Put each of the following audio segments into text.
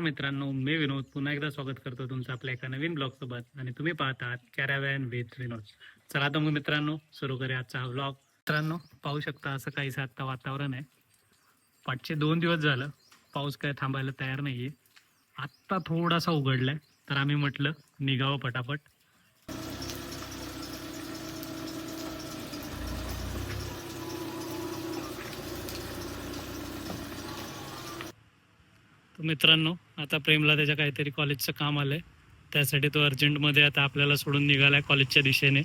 मित्रांनो, मी विनोद पुन्हा एकदा स्वागत करतो तुमचं आपल्या एका नवीन ब्लॉग सोबत आणि तुम्ही पाहतात कॅरावॅन विथ विनोद. चला तर मग मित्रांनो सुरू करूया आजचा हा ब्लॉग. मित्रांनो पाहू शकता असं काहीसं आता वातावरण आहे. पाचशे 2 दिवस झालं पाऊस काय थांबायला तयार नाहीये. आत्ता थोडासा उघडलाय तर आम्ही म्हटलं निघावं पटापट. तर मित्रांनो आता प्रेमला त्याच्या काहीतरी कॉलेजचं काम आलंय, त्यासाठी तो अर्जंटमध्ये आता आपल्याला सोडून निघालाय कॉलेजच्या दिशेने.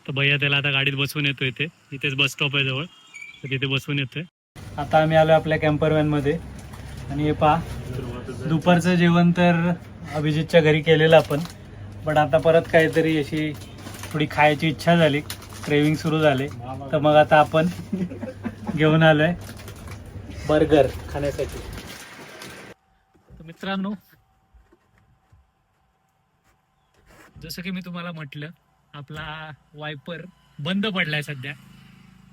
तर भैया त्याला आता गाडीत बसवून येतो. इथेच बस स्टॉप आहे जवळ, तर तिथे बसवून येतोय. आता आम्ही आलो आपल्या कॅम्पर व्हॅनमध्ये आणि हे पहा दुपारचं जेवण तर अभिजितच्या घरी केलेलं आपण, पण आता परत काहीतरी अशी थोडी खायची इच्छा झाली, क्रेविंग सुरू झाले, तर मग आता आपण घेऊन आलोय बर्गर खाण्यासाठी. तर मित्रांनो जसं की मी तुम्हाला म्हटलं आपला वायपर बंद पडलाय सध्या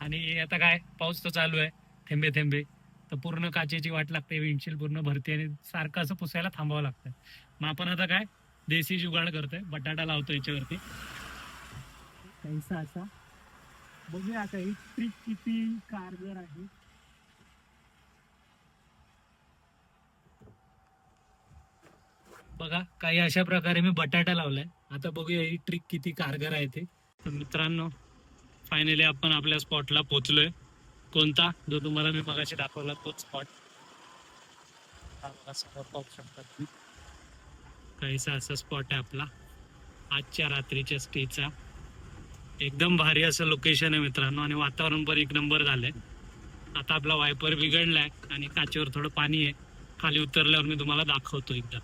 आणि आता काय पाऊस तर चालू आहे थेंबे थेंबे, तर पूर्ण काचेची वाट लागते, विंडशील्ड पूर्ण भरती आणि सारखं असं पुसायला थांबावं लागतं. मग आपण आता काय देसी जुगाड करतोय, बटाटा लावतो याच्यावरती काहीसा असा. बघूया आता ही ट्रिक किती कारगर आहे. बघा काही अशा प्रकारे मी बटाटा लावलाय. आता बघूया ही ट्रिक किती कारगर आहे ते. तर मित्रांनो फायनली आपण आपल्या स्पॉटला पोहोचलोय. कोणता जो तुम्हाला मी मगाशी दाखवला तोच स्पॉट. समोर पाहू शकता तुम्ही, काहीसा असा स्पॉट आहे आपला आजच्या रात्रीच्या स्टेचा. एकदम भारी असं लोकेशन आहे मित्रांनो आणि वातावरण पण एक नंबर झालंय. आता आपला वायपर बिघडलाय आणि काचेवर थोडं पाणी आहे, खाली उतरल्यावर मी तुम्हाला दाखवतो एकदा.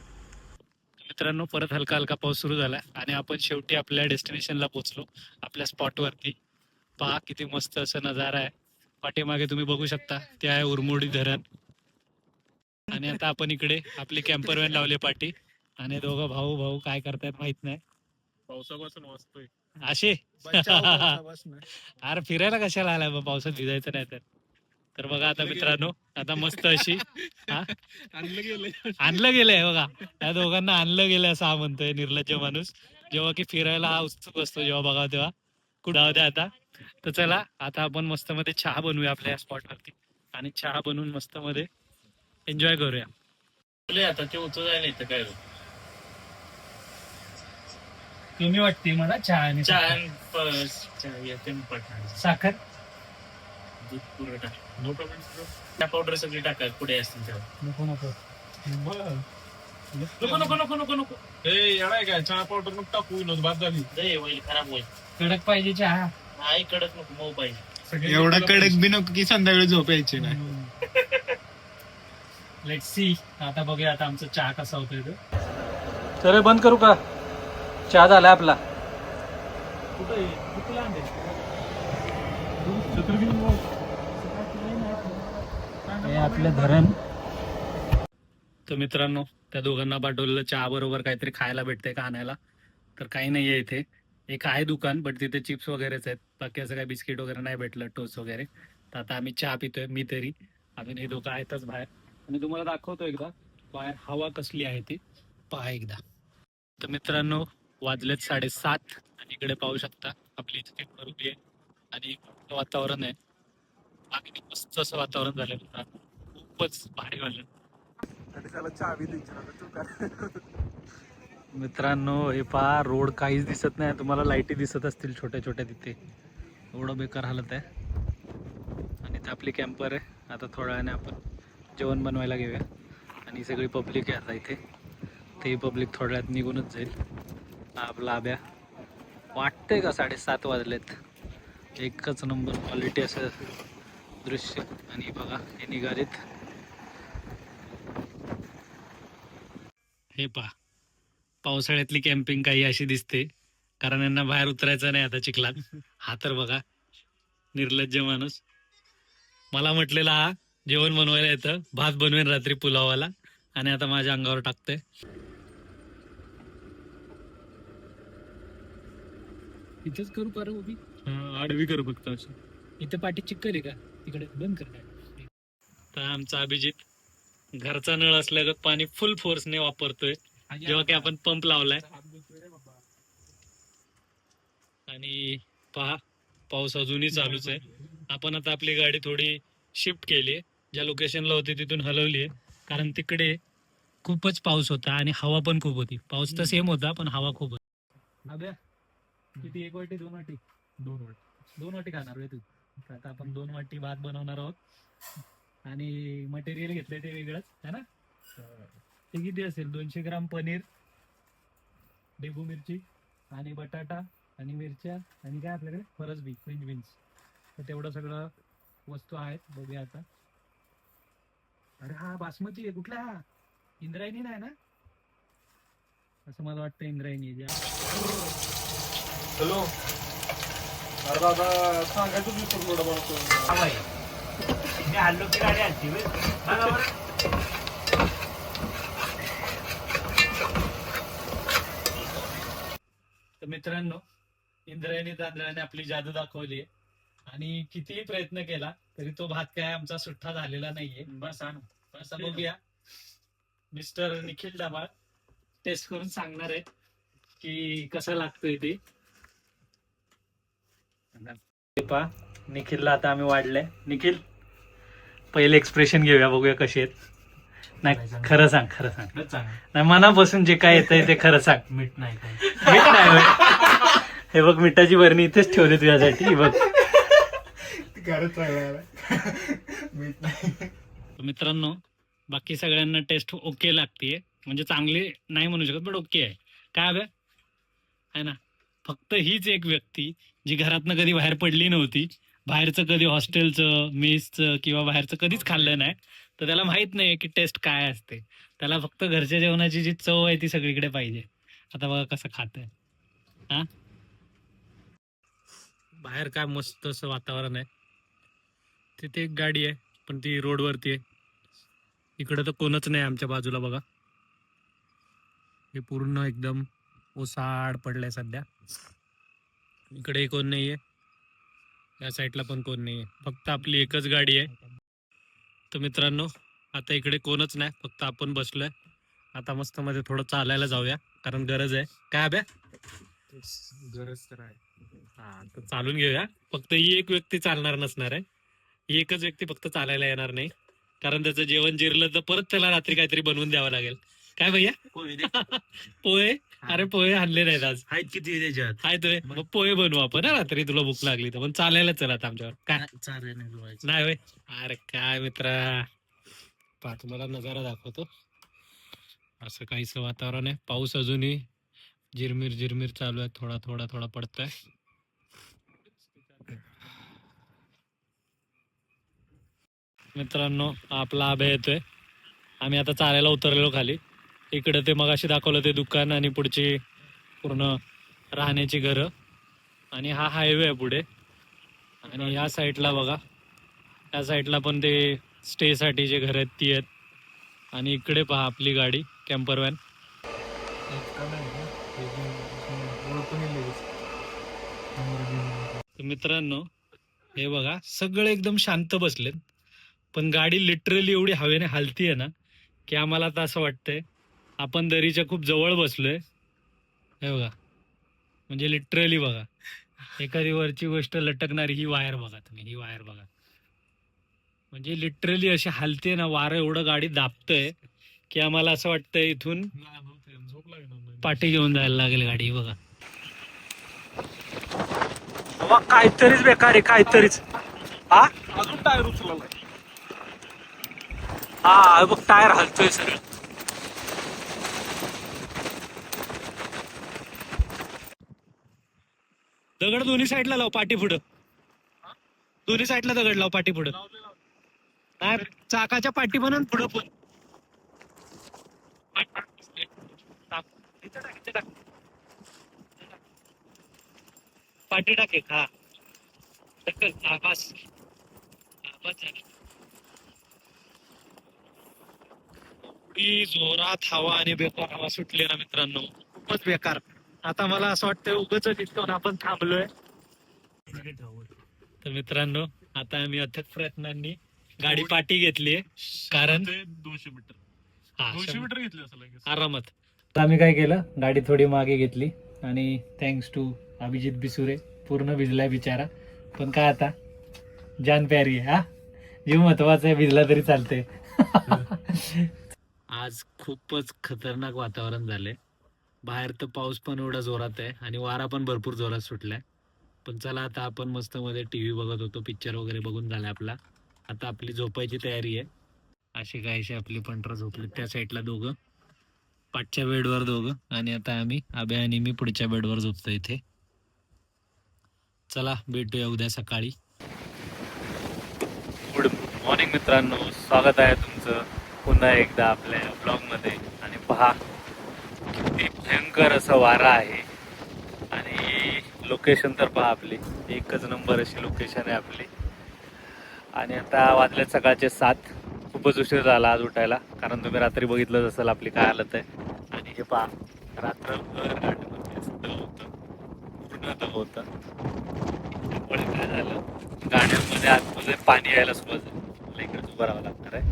मित्रांनो परत हलका हलका पाऊस सुरू झालाय आणि आपण शेवटी आपल्या डेस्टिनेशनला पोहोचलो, आपल्या स्पॉटवरती. पहा किती मस्त असं नजारा आहे. पाठीमागे तुम्ही बघू शकता ते आहे उरमोडी धरण. आणि आता आपण इकडे आपली कॅम्पर व्हॅन लावली पाठी आणि दोघं भाऊ भाऊ काय करतायत माहित नाही. पावसापासून वाचतोय असे. अरे फिरायला कशाला आलाय मग, पावसात भिजायचं नाही तर. तर बघा आता मित्रांनो आता मस्त अशी आणलं गेलंय बघा, या दोघांना आणलं गेलंय असं हा म्हणतोय निर्लज्ज माणूस. जेव्हा की फिरायला हा उत्सुक असतो जेव्हा बघा तेव्हा. कुठं होत्या आता. तर चला आता आपण मस्त मध्ये चहा बनवूया आपल्या स्पॉट वरती आणि चहा बनवून मस्त मध्ये एन्जॉय करूया. आता ते होतं जाय नाही तर काय कमी वाटते मला चहा आणि साखर दूध पुरं टाक, पावडर सगळी टाका पुढे असतील तेव्हा. नको नको नको नको नको नको नको काय चहा पावडर नको टाकू, बाद झाली होईल खराब होईल. कडक पाहिजे चहा. नाही कडक नको, मऊ पाहिजे. एवढा कडक बी नको की संध्याकाळी झोप यायची नाही. Let's see. आता बघूया आता आमचा चहा कसा होतोय तो. तर बंद करू का? चहा झालाय आपला. हे आपलं धरण. तर मित्रांनो त्या दोघांना पाठवलेलं चहा बरोबर काहीतरी खायला भेटतंय का आणायला, तर काही नाहीये इथे. एक आहे दुकान बट तिथे चिप्स वगैरेच आहेत, बाकी असं काही बिस्किट वगैरे नाही भेटलं, टोस्ट वगैरे. तर आता आम्ही चहा पितोय, मी तरी. अजून हे दोघं आहेतच बाहेर आणि तुम्हाला दाखवतो एकदा बाहेर हवा कसली आहे ती पहा एकदा. तर मित्रांनो वाजलेत 7:30 आणि इकडे पाहू शकता आपली इथे उभी आहे आणि वातावरण आहे अगदी मस्त असं वातावरण झालं मित्रांनो, खूपच भारी झालं. मित्रांनो हे पहा रोड काहीच दिसत नाही तुम्हाला, लाईटी दिसत असतील छोट्या छोट्या तिथे. एवढं बेकार हालत आहे आणि इथे आपली कॅम्पर आहे. आता थोड्या वेळाने आपण जेवण बनवायला घेऊया आणि ही सगळी पब्लिक आहे आता इथे. ते पब्लिक थोड्या वेळात निघूनच जाईल. आपला आब्या वाटतंय का 7:30 वाजलेत. एकच नंबर क्वालिटी असं दृश्य. आणि बघा हे निघालेत. हे पहा पावसाळ्यातली कॅम्पिंग काही अशी दिसते, कारण यांना बाहेर उतरायचं नाही आता चिखलात. हा तर बघा निर्लज्ज माणूस. मला म्हटलेला हा जेवण बनवायला येतं, भात बनवेन रात्री पुलावाला आणि आता माझ्या अंगावर टाकतोय. इथेच करू का रे उभी? आडवी करू फक्त अशी. इथे पाठी चिक्कर आहे का? तिकडे बंद कर. तर आमचा अभिजित घरचा नळ असल्यागत पाणी फुल फोर्सने वापरतोय जेव्हा की आपण पंप लावलाय. आणि पहा पाऊस अजूनही चालूच आहे. आपण आता आपली गाडी थोडी शिफ्ट केली, ज्या लोकेशनला होती तिथून हलवली, कारण तिकडे खूपच पाऊस होता आणि हवा पण खूप होती. पाऊस तर सेम होता पण हवा खूप होती. अभ्या किती, एक वाटी दोन वाटी? दोन वाटी खाणार आहे तू. आता आपण 2 वाटी भात बनवणार आहोत आणि मटेरियल घेतलंय ते वेगळंच है ना. ते किती असेल, 200 ग्राम पनीर, ढेबू मिरची आणि बटाटा आणि मिरच्या आणि काय आपल्याकडे फरसबी, फ्रेंच बीन्स. तर तेवढं सगळं वस्तू आहेत. बघूया आता. अरे हा बासमती आहे. कुठला हा? इंद्रायणी नाही ना? असं मला वाटतं इंद्रायणी आहे. हॅलो, अरे दादा सांगायचं विसरून थोडं बनवतो. मी हल्लो की गाडी आलती तर मित्रांनो, इंद्रायणी तांदळाने आपली जादू दाखवली आणि कितीही प्रयत्न केला तरी तो भात काय आमचा सुट्टा झालेला नाहीये. बस बघूया. मिस्टर निखिल डाबाळ टेस्ट करून सांगणार आहे की कसं लागतोय ते. पा निखिलला आता आम्ही वाढलंय. निखिल पहिले एक्सप्रेशन घेऊया, बघूया कसे आहेत. नाही खरं सांग, खरं सांग. नाही मनापासून जे काय येतंय ते खरं सांग. मीठ नाही होय. हे बघ मिठाची बरणी इथेच ठेवली तुझ्यासाठी. बघ मित्रांनो, बाकी सगळ्यांना टेस्ट ओके लागते, म्हणजे चांगली नाही म्हणू शकत पण ओके आहे. काय हवं आहे ना. फक्त हीच एक व्यक्ती जी घरातनं कधी बाहेर पडली नव्हती, बाहेरचं कधी हॉस्टेलचं, मेसचं किंवा बाहेरचं कधीच खाल्लं नाही, तर त्याला माहित नाही की टेस्ट काय असते. त्याला फक्त घरच्या जेवणाची जी चव आहे ती सगळीकडे पाहिजे. आता बघा कसं खात आहे. हा, बाहेर काय मस्त असं वातावरण आहे. तिथे एक गाडी आहे पण ती रोडवरती आहे. इकडे तर कोणच नाही आमच्या बाजूला. बघा हे पूर्ण एकदम ओसाड पडलंय सध्या. इकडे कोण नाहीये, या साईडला पण कोण नाहीये, फक्त आपली एकच गाडी आहे. तर मित्रांनो, आता इकडे कोणच नाही, फक्त आपण बसलोय. आता मस्त मध्ये थोडं चालायला जाऊया, कारण गरज आहे. काय अभ्या? गरज तर आहे. हा, तर चालून घेऊया. फक्त ही एक व्यक्ती चालणार नसणार आहे. ही एकच व्यक्ती फक्त चालायला येणार नाही, कारण त्याचं जेवण जिरलं तर परत त्याला रात्री काहीतरी बनवून द्यावं लागेल. काय भैया? पोहे? अरे पोहे आणले नाहीत आज. आहेत किती त्याच्यात? आहेत होय. मग पोहे बनवू आपण हा रात्री, तुला भूक लागली तर. पण चालायला चल आता आमच्यावर. काय चालेल नाही होय. अरे काय मित्रा, पहा तुम्हाला नजारा दाखवतो. असं काहीच वातावरण आहे. पाऊस अजूनही झिरमिर झिरमिर चालू आहे, थोडा थोडा थोडा पडतोय. मित्रांनो, आपला आभे येतोय. आम्ही आता चालायला उतरलेलो खाली. इकडे ते मगाशी दाखवलं ते दुकान आणि पुढची पूर्ण राहण्याची घरं आणि हा हायवे आहे पुढे. आणि या साईडला बघा, या साईडला पण ते स्टे साठी जे घर आहेत ती आहेत. आणि इकडे पहा आपली गाडी कॅम्पर व्हॅन. मित्रांनो हे बघा, सगळे एकदम शांत बसलेत, पण गाडी लिटरली एवढी हवेने हलतीये ना की आम्हाला आता असं वाटतंय आपण दरीच्या खूप जवळ बसलोय. हे बघा, म्हणजे लिटरली बघा, एखादी वरची गोष्ट लटकणारी ही वायर बघा तुम्ही, ही वायर बघा, म्हणजे लिटरली अशी हलते ना, वारं एवढं गाडी दाबतंय की आम्हाला असं वाटतंय इथून पाठी घेऊन जायला लागेल गाडी. बघा काहीतरीच बेकार आहे, काहीतरीच. हा अजून टायर उचलला. हा बघ, टायर हलतोय सगळं. दगड दोन्ही साईडला लाव, पाठी पुढं. दोन्ही साईडला दगड लाव, पाठी पुढं. नाही, चाकाच्या पाठी पण पुढं पण. पाठी टाके. हा बस. जोरात हवा आणि बेकार हवा सुटली ना मित्रांनो, खूपच बेकार. आता मला असं वाटतं उगाच तिथून आपण थांबलोय. तर मित्रांनो, आता आम्ही अथक प्रयत्नांनी गाडी पाठी घेतलीये कारण 200 मीटर हा 200 मीटर घेतले असं आरामात. आम्ही काय केलं, गाडी थोडी मागे घेतली आणि थँक्स टू अभिजित बिसुरे पूर्ण भिजलाय बिचारा. पण काय आता जान प्यारी आहे, हा जीव महत्वाचा आहे, भिजला तरी चालते. आज खूपच खतरनाक वातावरण झालंय. बाहेर तर पाऊस पण एवढा जोरात आहे आणि वारा पण भरपूर जोरात सुटलाय. पण चला आता आपण मस्त मध्ये टीव्ही बघत होतो, पिक्चर वगैरे बघून झालाय आपला. आता आपली झोपायची तयारी आहे. अशी काहीशी आपली पंढरा झोपली त्या साईडला दोघं, पाठच्या बेडवर दोघं, आणि आता आम्ही आबे आणि मी पुढच्या बेडवर झोपतो इथे. चला भेटूया उद्या सकाळी. गुड मॉर्निंग मित्रांनो, स्वागत आहे तुमचं पुन्हा एकदा आपल्या ब्लॉगमध्ये. आणि पहा किती भयंकर असं वारा आहे आणि लोकेशन तर पहा आपली एकच नंबर अशी लोकेशन आहे आपली. आणि आता वाजले सकाळचे 7. खूपच उशीर झाला आज उठायला, कारण तुम्ही रात्री बघितलं असेल आपली काय हालत आहे. आणि हे पहा रात्रभर गाडीमध्ये असं दव होतं, पूर्ण दव होतं. त्यामुळे काय झालं, गाड्यांमध्ये आतमध्ये पाणी यायला सुरुवात झाली. मला इकडेच उभं राहावं लागणार आहे.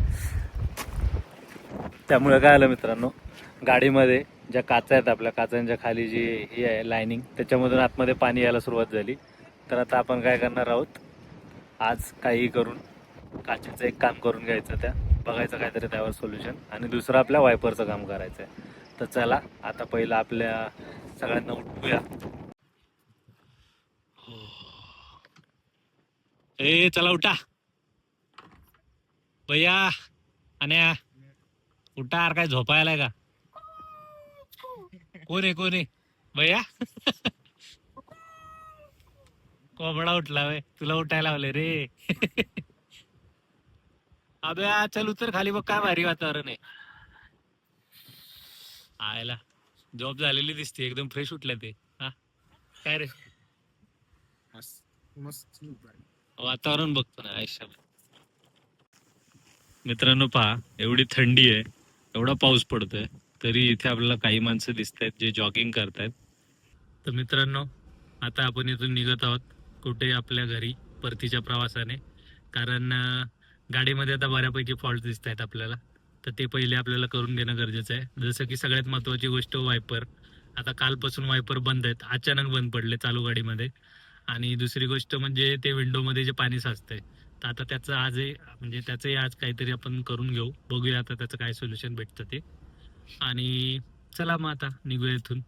त्यामुळे काय झालं मित्रांनो, गाडीमध्ये ज्या काचा आहेत आपल्या काचांच्या खाली जी ही आहे लायनिंग, त्याच्यामधून आतमध्ये पाणी यायला सुरुवात झाली. तर आता आपण काय करणार आहोत, आज काही करून काचेचं एक काम करून घ्यायचं, त्या बघायचं काहीतरी त्यावर सोल्युशन, आणि दुसरं आपल्या वायपरचं काम करायचं आहे. तर चला आता पहिलं आपल्या सगळ्यांना उठूया. ए चला उठा भैया, आणि उठा यार, काय झोपायलाय का? कोण आहे भैया? कोंबडा उठला वे, तुला उठायला लावले रे. अबे चल उतर खाली, बघ काय भारी वातावरण आहे. आयला झोप झालेली दिसते, एकदम फ्रेश उठल्या ते. हा काय रे, मस्त वातावरण बघतो ना आयुष्यात. मित्रांनो पहा, एवढी थंडी आहे, एवढा पाऊस पडतोय, तरी इथे आपल्याला काही माणसं दिसत आहेत जे जॉगिंग करतायत. तर मित्रांनो आता आपण इथून निघत आहोत कुठे, आपल्या घरी परतीच्या प्रवासाने. कारण गाडीमध्ये आता बऱ्यापैकी फॉल्ट दिसत आहेत आपल्याला, तर ते पहिले आपल्याला करून घेणं गरजेचं आहे. जसं की सगळ्यात महत्त्वाची गोष्ट वायपर. आता कालपासून वायपर बंद आहेत, अचानक बंद पडले चालू गाडीमध्ये. आणि दुसरी गोष्ट म्हणजे ते विंडोमध्ये जे पाणी साचतंय, तर आता त्याचं म्हणजे त्याचंही आज काहीतरी आपण करून घेऊ, बघूया आता त्याचं काय सोल्युशन भेटतं ते. आणि चला मग आता निघूया इथून.